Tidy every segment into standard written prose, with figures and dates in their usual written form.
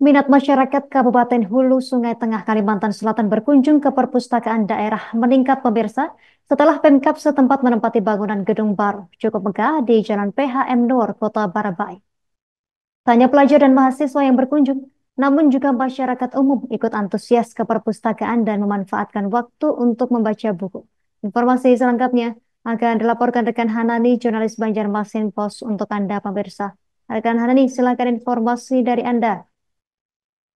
Minat masyarakat Kabupaten Hulu Sungai Tengah Kalimantan Selatan berkunjung ke perpustakaan daerah meningkat pemirsa setelah Pemkab setempat menempati bangunan gedung baru cukup megah di Jalan PHM Nur, Kota Barabai. Tanya pelajar dan mahasiswa yang berkunjung, namun juga masyarakat umum ikut antusias ke perpustakaan dan memanfaatkan waktu untuk membaca buku. Informasi selengkapnya akan dilaporkan rekan Hanani, jurnalis Banjarmasin Pos untuk Anda pemirsa. Rekan Hanani, silakan informasi dari Anda.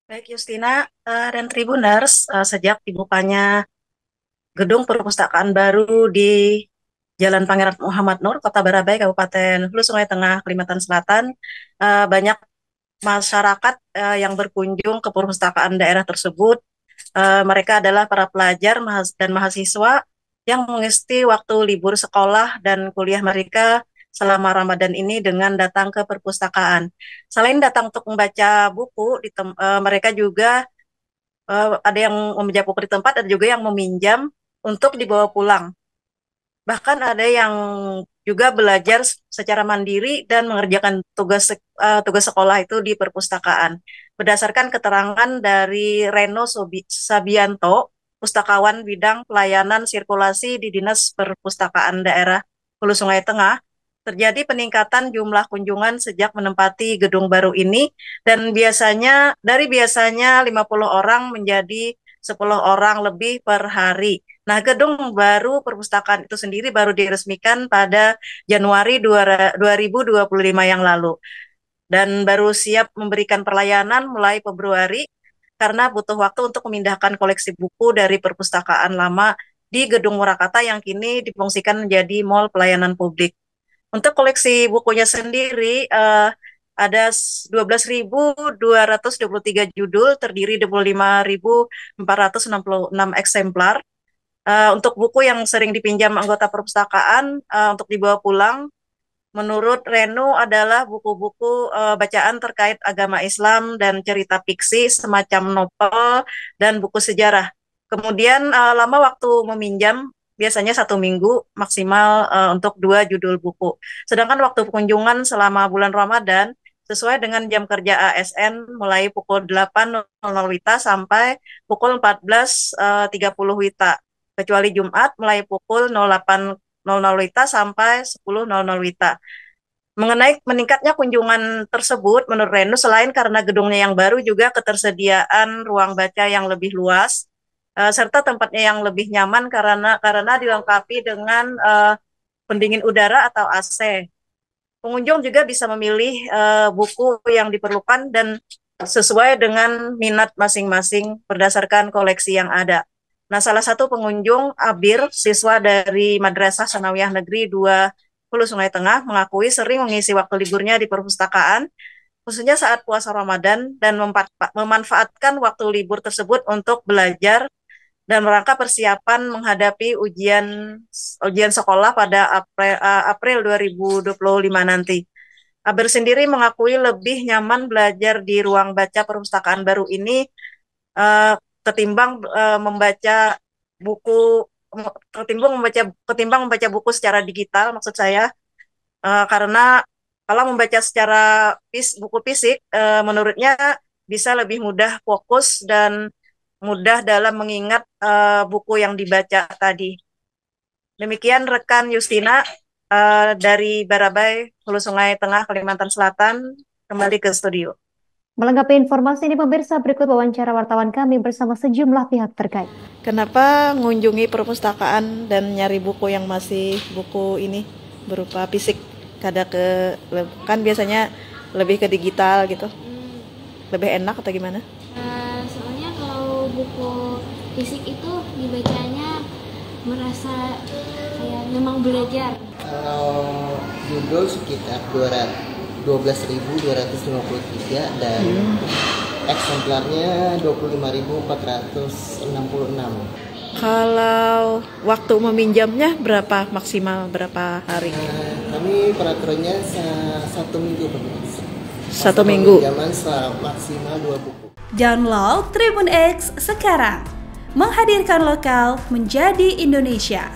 Baik Justina dan Tribuners, sejak dibukanya gedung perpustakaan baru di Jalan Pangeran Muhammad Nur, Kota Barabai, Kabupaten Hulu Sungai Tengah, Kalimantan Selatan, banyak masyarakat yang berkunjung ke perpustakaan daerah tersebut. Mereka adalah para pelajar dan mahasiswa yang mengisi waktu libur sekolah dan kuliah mereka selama Ramadan ini dengan datang ke perpustakaan. Selain datang untuk membaca buku, mereka juga ada yang membaca buku di tempat, ada juga yang meminjam untuk dibawa pulang. Bahkan ada yang juga belajar secara mandiri dan mengerjakan tugas sekolah itu di perpustakaan. Berdasarkan keterangan dari Sabianto, pustakawan bidang pelayanan sirkulasi di Dinas Perpustakaan Daerah Hulu Sungai Tengah, terjadi peningkatan jumlah kunjungan sejak menempati gedung baru ini dan biasanya 50 orang menjadi 10 orang lebih per hari. Nah, gedung baru perpustakaan itu sendiri baru diresmikan pada Januari 2025 yang lalu dan baru siap memberikan pelayanan mulai Februari karena butuh waktu untuk memindahkan koleksi buku dari perpustakaan lama di Gedung Murakata yang kini difungsikan menjadi Mall Pelayanan Publik. Untuk koleksi bukunya sendiri ada 12.223 judul terdiri 25.466 eksemplar. Untuk buku yang sering dipinjam anggota perpustakaan untuk dibawa pulang, menurut Renu adalah buku-buku bacaan terkait agama Islam dan cerita fiksi semacam novel dan buku sejarah. Kemudian lama waktu meminjam biasanya 1 minggu maksimal untuk 2 judul buku. Sedangkan waktu kunjungan selama bulan Ramadan sesuai dengan jam kerja ASN mulai pukul 8.00 WITA sampai pukul 14.30 WITA kecuali Jumat mulai pukul 08.00 WITA sampai 10.00 WITA. Mengenai meningkatnya kunjungan tersebut, menurut Renu, selain karena gedungnya yang baru, juga ketersediaan ruang baca yang lebih luas, serta tempatnya yang lebih nyaman karena dilengkapi dengan pendingin udara atau AC. Pengunjung juga bisa memilih buku yang diperlukan dan sesuai dengan minat masing-masing berdasarkan koleksi yang ada. Nah, salah satu pengunjung, Abir, siswa dari Madrasah Sanawiyah Negeri 2 Hulu Sungai Tengah, mengakui sering mengisi waktu liburnya di perpustakaan, khususnya saat puasa Ramadan, dan memanfaatkan waktu libur tersebut untuk belajar dan merangka persiapan menghadapi ujian sekolah pada April 2025 nanti. Aber sendiri mengakui lebih nyaman belajar di ruang baca perpustakaan baru ini uh, membaca buku ketimbang membaca buku secara digital, maksud saya. Karena kalau membaca secara buku fisik, menurutnya bisa lebih mudah fokus dan mudah dalam mengingat buku yang dibaca tadi. Demikian rekan Justina dari Barabai, Hulu Sungai Tengah, Kalimantan Selatan, kembali ke studio. Melengkapi informasi ini pemirsa, berikut wawancara wartawan kami bersama sejumlah pihak terkait. Kenapa mengunjungi perpustakaan dan nyari buku yang masih buku ini berupa fisik? Kan biasanya lebih ke digital gitu. Lebih enak atau gimana? Soalnya kalau buku fisik itu dibacanya merasa kayak memang belajar. Kalau judul sekitar 12.253 dan eksemplarnya 25.466. Kalau waktu meminjamnya maksimal berapa hari? Kami peraturannya 1 minggu. 1 minggu. Pinjaman maksimal 2 buku. Download Tribun X sekarang. Menghadirkan lokal menjadi Indonesia.